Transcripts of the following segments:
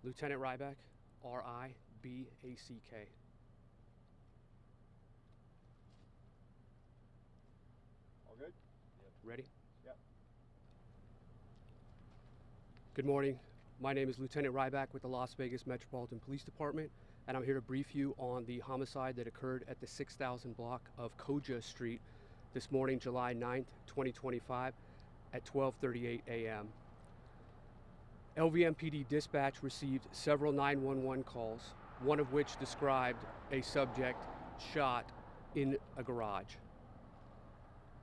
Lieutenant Ryback, R-I-B-A-C-K. All good? Yep. Ready? Yep. Good morning. My name is Lieutenant Ryback with the Las Vegas Metropolitan Police Department, and I'm here to brief you on the homicide that occurred at the 6000 block of Koja Street this morning, July 9th, 2025 at 12:38 a.m. LVMPD dispatch received several 911 calls, one of which described a subject shot in a garage.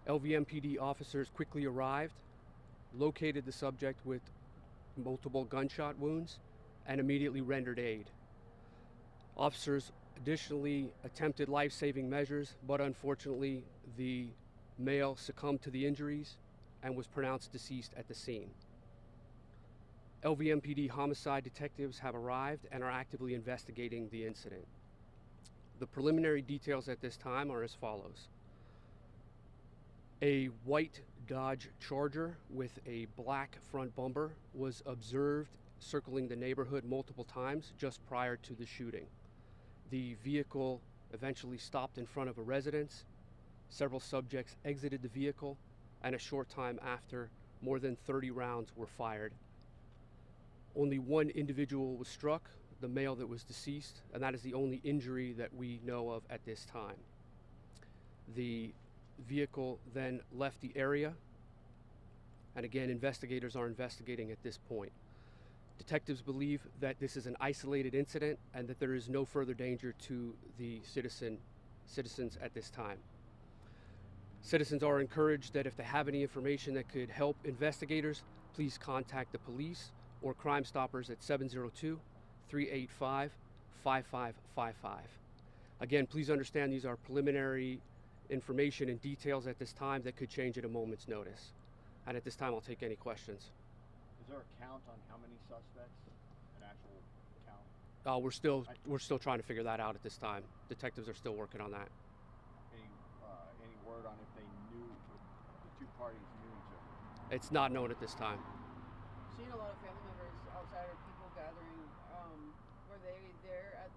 LVMPD officers quickly arrived, located the subject with multiple gunshot wounds, and immediately rendered aid. Officers additionally attempted life-saving measures, but unfortunately the male succumbed to the injuries and was pronounced deceased at the scene. LVMPD homicide detectives have arrived and are actively investigating the incident. The preliminary details at this time are as follows. A white Dodge Charger with a black front bumper was observed circling the neighborhood multiple times just prior to the shooting. The vehicle eventually stopped in front of a residence. Several subjects exited the vehicle, and a short time after, more than 30 rounds were fired. Only one individual was struck, the male that was deceased, and that is the only injury that we know of at this time. The vehicle then left the area, and again, investigators are investigating at this point. Detectives believe that this is an isolated incident and that there is no further danger to the citizens at this time. Citizens are encouraged that if they have any information that could help investigators, please contact the police or Crime Stoppers at 702-385-5555. Again, please understand these are preliminary information and details at this time that could change at a moment's notice. And at this time, I'll take any questions. Is there a count on how many suspects? An actual count? We're still trying to figure that out at this time. Detectives are still working on that. Any word on if they knew, if the two parties knew each other? It's not known at this time. Seen a lot of family members outside or people gathering. Were they there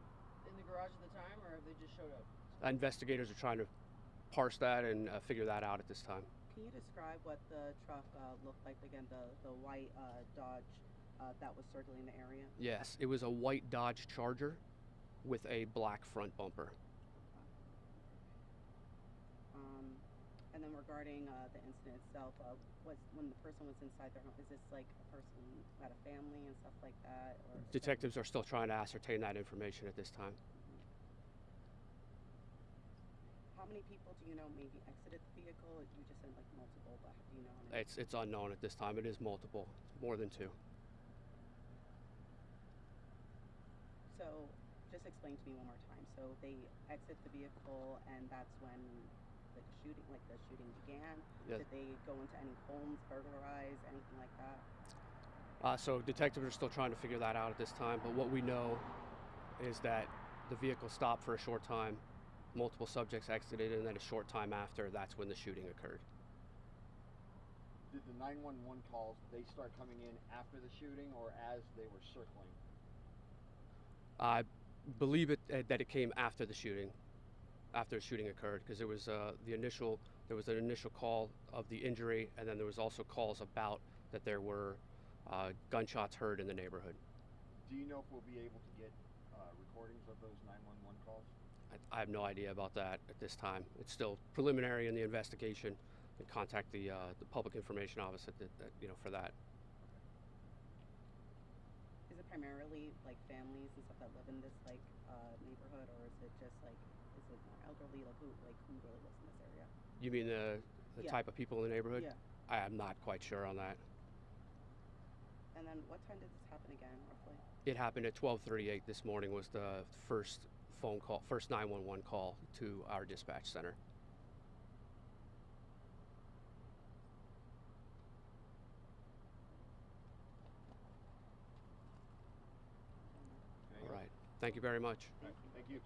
in the garage at the time, or have they just showed up? Investigators are trying to parse that and figure that out at this time. Can you describe what the truck looked like again? The white Dodge that was circling the area. Yes, it was a white Dodge Charger with a black front bumper. And then regarding the incident itself, was when the person was inside their home, is this like a person who had a family and stuff like that? Or detectives are still trying to ascertain that information at this time. How many people do you know maybe exited the vehicle? You just said like multiple, but do you know how many? It's unknown at this time. It is multiple, more than two. So just explain to me one more time. So they exit the vehicle, and that's when the shooting began. Yes. Did they go into any homes, burglarize, anything like that? So detectives are still trying to figure that out at this time, but what we know is that the vehicle stopped for a short time, multiple subjects exited, and then a short time after, that's when the shooting occurred. Did the 911 calls, they start coming in after the shooting or as they were circling? I believe that it came after the shooting. After the shooting occurred, because there was an initial call of the injury, and then there was also calls about that there were gunshots heard in the neighborhood. Do you know if we'll be able to get recordings of those 911 calls? I have no idea about that at this time. It's still preliminary in the investigation, and contact the public information office for that. Is it primarily like families and stuff that live in this neighborhood, or is it just like, is it more elderly? Like who really lives in this area? You mean the type of people in the neighborhood? Yeah. I am not quite sure on that. And then what time did this happen again, roughly? It happened at 12:38 this morning. Was the first phone call, first 911 call to our dispatch center. All right. Thank you very much. Thank you.